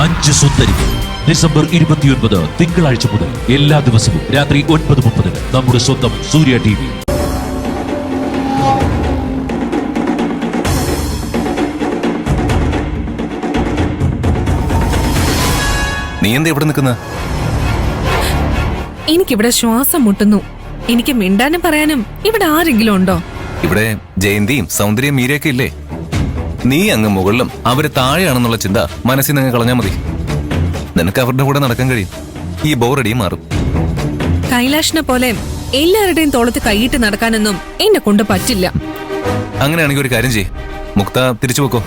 5 സുന്ദരികൾ. December 29 തിങ്കളാഴ്ച മുതൽ എല്ലാ ദിവസവും രാത്രി 9:30 നമ്മുടെ സ്വന്തം സൂര്യ TV. നീ എന്താ ഇവിടെ നിൽക്കുന്ന? എനിക്കിവിടെ ശ്വാസം മുട്ടുന്നു. എനിക്ക് മിണ്ടാനും പറയാനും ഇവിടെ ആരെങ്കിലും ഉണ്ടോ? ഇവിടെ ജയന്തിയും സൗന്ദര്യം മീരയൊക്കെ ഇല്ലേ? നീ അങ്ങ് മുകളിലും അവര് താഴെയാണെന്നുള്ള ചിന്ത മനസ്സിൽ നിന്ന് കളഞ്ഞാൽ മതി. നിനക്ക് അവരുടെ കൂടെ നടക്കാൻ കഴിയും. ഈ ബോറടിയും മാറും. കൈലാഷിനെ പോലെ എല്ലാവരുടെയും തോളത്ത് കൈയിട്ട് നടക്കാനൊന്നും എന്നെ കൊണ്ട് പറ്റില്ല. അങ്ങനെയാണെങ്കിൽ ഒരു കാര്യം ചെയ്യ്, മുക്ത തിരിച്ചു വെക്കോ.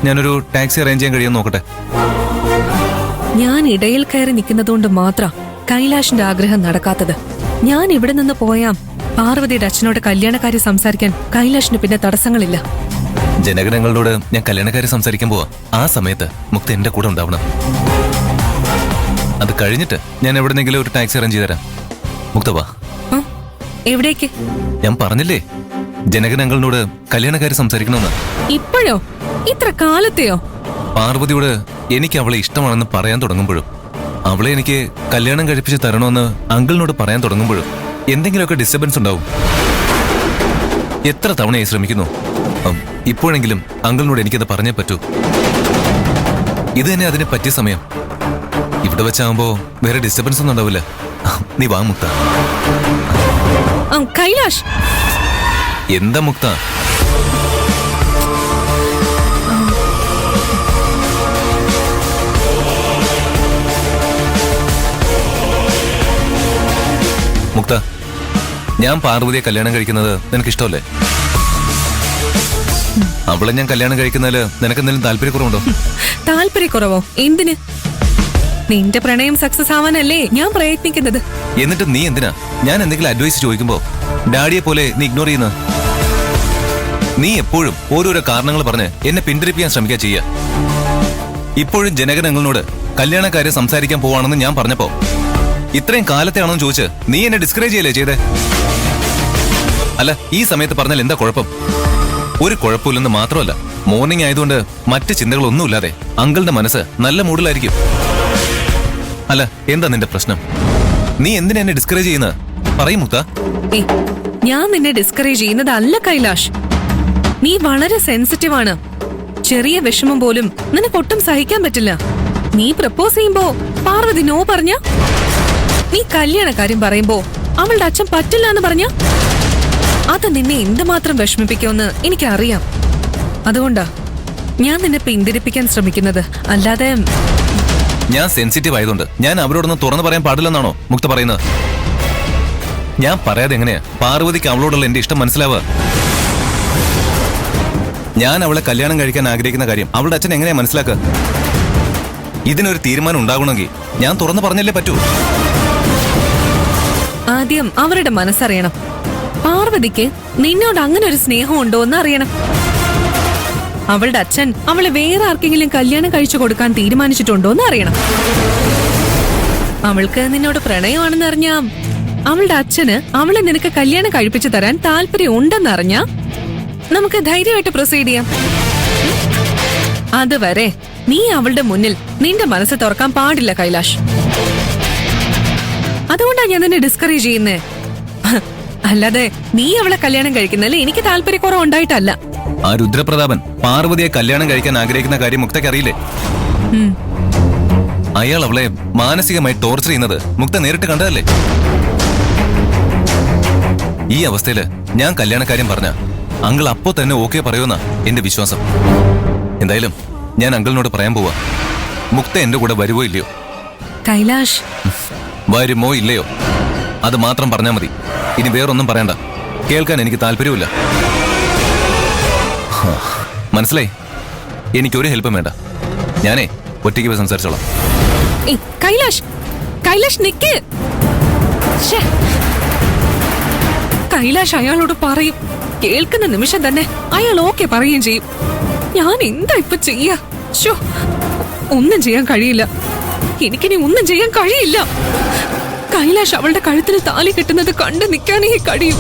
ഞാനൊരു ടാക്സി അറേഞ്ച് ചെയ്യാൻ കഴിയുമെന്ന് നോക്കട്ടെ. ഞാൻ ഇടയിൽ കയറി നിൽക്കുന്നതുകൊണ്ട് മാത്രം കൈലാഷിന്റെ ആഗ്രഹം നടക്കാത്തത്. ഞാൻ ഇവിടെ നിന്ന് പോയാ പാർവതിയുടെ അച്ഛനോട് കല്യാണക്കാരി സംസാരിക്കാൻ കൈലാഷിന് പിന്നെ തടസ്സങ്ങളില്ല. ജനഗണങ്ങളോട് ഞാൻ കല്യാണക്കാരി സംസാരിക്കാൻ പോവാ. ആ സമയത്ത് മുക്ത എന്റെ കൂടെ ഉണ്ടാവണം. അത് കഴിഞ്ഞിട്ട് ഞാൻ എവിടെന്നെങ്കിലും ഒരു ടാക്സി അറേഞ്ച് ചെയ്ത് തരാം. മുക്ത വാ. എവിടേക്ക്? ഞാൻ പറഞ്ഞില്ലേ ജനഗണങ്ങളോട് കല്യാണക്കാരി സംസാരിക്കണമെന്ന്. ഇപ്പോഴോ? ഇത്ര കാലത്തെയോ? പാർവതിയോട് എനിക്ക് അവളെ ഇഷ്ടമാണെന്ന് പറയാൻ തുടങ്ങുമ്പോഴും അവളെ എനിക്ക് കല്യാണം കഴിപ്പിച്ച് തരണമെന്ന് അങ്കിളിനോട് പറയാൻ തുടങ്ങുമ്പോഴും എന്തെങ്കിലുമൊക്കെ ഡിസ്റ്റർബൻസ് ഉണ്ടാവും. എത്ര തവണയായി ശ്രമിക്കുന്നു. ഇപ്പോഴെങ്കിലും അങ്കിളിനോട് എനിക്കത് പറഞ്ഞേ പറ്റൂ. ഇത് തന്നെ അതിന് പറ്റിയ സമയം. ഇവിടെ വെച്ചാകുമ്പോ വേറെ ഡിസ്റ്റർബൻസ് ഒന്നും ഉണ്ടാവില്ല. നീ വാ മുക്ത. കൈലാഷ്, എന്താ മുക്ത? മുക്ത, ഞാൻ പാർവതിയെ കല്യാണം കഴിക്കുന്നത് നിനക്ക് ഇഷ്ടമല്ലേ? അവളെ ഞാൻ കല്യാണം കഴിക്കുന്നതില് നിനക്ക് എന്തെങ്കിലും താല്പര്യക്കുറവുണ്ടോ? താല്പര്യക്കുറവോ? എന്തിന്? നിന്റെ പ്രണയം സക്സസ് ആവാനല്ലേ ഞാൻ പ്രയത്നിക്കുന്നത്. എന്നിട്ട് നീ എന്തിനാ ഞാൻ എന്തെങ്കിലും അഡ്വൈസ് ചോദിക്കുമ്പോ ഡാഡിയെ പോലെ നീ ഇഗ്നോർ ചെയ്യുന്ന? നീ എപ്പോഴും ഓരോരോ കാരണങ്ങൾ പറഞ്ഞ് എന്നെ പിന്തിരിപ്പിക്കാൻ ശ്രമിക്കുക ചെയ്യുക. ഇപ്പോഴും ജനഗണങ്ങളോട് കല്യാണക്കാരെ സംസാരിക്കാൻ പോവാണെന്ന് ഞാൻ പറഞ്ഞപ്പോ ഇത്രയും കാലത്തെ ആണെന്ന് ചോദിച്ച് നീ എന്നെ ഡിസ്കറേജ് ചെയ്യല്ലേ ചെയ്തേ? അല്ല, ഈ സമയത്ത് പറഞ്ഞാൽ എന്താ കുഴപ്പം? ഒരു കുഴപ്പമില്ലെന്ന് മാത്രമല്ല, മോർണിംഗ് ആയതുകൊണ്ട് മറ്റ് ചിന്തകളൊന്നുമില്ലാതെ അങ്കിളുടെ മനസ്സ് നല്ല മൂഡിലായിരിക്കും. അല്ല, എന്താ നിന്റെ പ്രശ്നം? നീ എന്തിനാ എന്നെ ഡിസ്കറേജ് ചെയ്യുന്നത്? പറയും മുക്ത. ഞാൻ നിന്നെ ഡിസ്കറേജ് ചെയ്യുന്നതല്ല കൈലാഷ്. നീ വളരെ സെൻസിറ്റീവ് ആണ്. ചെറിയ വിഷമം പോലും നിനക്കൊട്ടും സഹിക്കാൻ പറ്റില്ല. നീ പ്രപ്പോസ് ചെയ്യുമ്പോ പാർവതി നോ പറഞ്ഞ, നീ കല്യാണക്കാര്യം പറയുമ്പോ അവളുടെ അച്ഛൻ പറ്റില്ല എന്ന് പറഞ്ഞ, അത് നിന്നെ എന്തുമാത്രം വിഷമിപ്പിക്കുമെന്ന് എനിക്കറിയാം. അതുകൊണ്ടാ ഞാൻ നിന്നെ പിന്തിരിപ്പിക്കാൻ ശ്രമിക്കുന്നത്. അല്ലാതെ ഞാൻ സെൻസിറ്റീവ് ആയതുകൊണ്ട് ഞാൻ അവരോടൊന്നും തുറന്നു പറയാൻ പാടില്ലെന്നാണോ മുക്ത പറയുന്നത്? ഞാൻ പറയാതെ എങ്ങനെയാ പാർവതിക്ക് അവളോടുള്ള എന്റെ ഇഷ്ടം മനസ്സിലാവുക? ഞാൻ അവളെ കല്യാണം കഴിക്കാൻ ആഗ്രഹിക്കുന്ന കാര്യം അവളുടെ അച്ഛൻ എങ്ങനെയാ മനസ്സിലാക്കുക? ഇതിനൊരു തീരുമാനം ഉണ്ടാകണമെങ്കിൽ ഞാൻ തുറന്നു പറഞ്ഞല്ലേ പറ്റൂ. ആദ്യം അവരുടെ മനസ്സറിയണം. പാർവതിക്ക് നിന്നോട് അങ്ങനെ ഒരു സ്നേഹം ഉണ്ടോ എന്ന് അറിയണം. അവളുടെ അച്ഛൻ അവളെ വേറെ ആർക്കെങ്കിലും കല്യാണം കഴിച്ചു കൊടുക്കാൻ തീരുമാനിച്ചിട്ടുണ്ടോ എന്ന് അറിയണം. അവൾക്ക് നിന്നോട് പ്രണയമാണെന്ന് അറിഞ്ഞാ അവളുടെ അച്ഛന് അവളെ നിനക്ക് കല്യാണം കഴിപ്പിച്ചു തരാൻ താല്പര്യം ഉണ്ടെന്നറിഞ്ഞാ നമുക്ക് ധൈര്യമായിട്ട് പ്രൊസീഡ് ചെയ്യാം. അതുവരെ നീ അവളുടെ മുന്നിൽ നിന്റെ മനസ്സ് തുറക്കാൻ പാടില്ല കൈലാഷ്. അതുകൊണ്ടാ ഞാൻ നിന്നെ ഡിസ്കറേജ് ചെയ്യുന്നേ. അല്ലാതെ നീ അവളെ കല്യാണം കഴിക്കുന്നതിൽ എനിക്ക് താല്പര്യക്കുറവ് ഉണ്ടായിട്ടല്ല. ആ രുദ്രപ്രതാപൻ പാർവതിയെ കല്യാണം കഴിക്കാൻ ആഗ്രഹിക്കുന്ന കാര്യം മുക്തയ്ക്ക് അറിയില്ലേ? അയാൾ അവളെ മാനസികമായി ടോർച്ചർ ചെയ്യുന്നത് മുക്ത നേരിട്ട് കണ്ടതല്ലേ? ഈ അവസ്ഥയില് ഞാൻ കല്യാണക്കാര്യം പറഞ്ഞ അങ്കിൾ അപ്പോ തന്നെ ഓക്കെ പറയുമെന്നാ എന്റെ വിശ്വാസം. എന്തായാലും ഞാൻ അങ്കിളിനോട് പറയാൻ പോവാ. മുക്ത എന്റെ കൂടെ വരുവോ ഇല്ലയോ? കൈലാഷ്, വരുമോ ഇല്ലയോ അത് മാത്രം പറഞ്ഞാൽ മതി. ഇനി വേറൊന്നും പറയണ്ട. കേൾക്കാൻ എനിക്ക് താല്പര്യമില്ല. മനസ്സിലായി? എനിക്കൊരു ഹെൽപ്പും വേണ്ട. ഞാനേ ഒറ്റയ്ക്ക് പോയി സംസാരിച്ചോളാം. കൈലാഷ്, കൈലാഷ് നിക്ക്. കൈലാഷ് അയാളോട് പറയും. കേൾക്കുന്ന നിമിഷം തന്നെ അയാൾ ഓക്കെ പറയുകയും ചെയ്യും. ഞാൻ എന്താ ഇപ്പൊ ചെയ്യാ? ഒന്നും ചെയ്യാൻ കഴിയില്ല. എനിക്കിനി ഒന്നും ചെയ്യാൻ കഴിയില്ല. കൈലാഷ് അവളുടെ കഴുത്തിൽ താലി കെട്ടുന്നത് കണ്ടു നിൽക്കാനേ കഴിയും.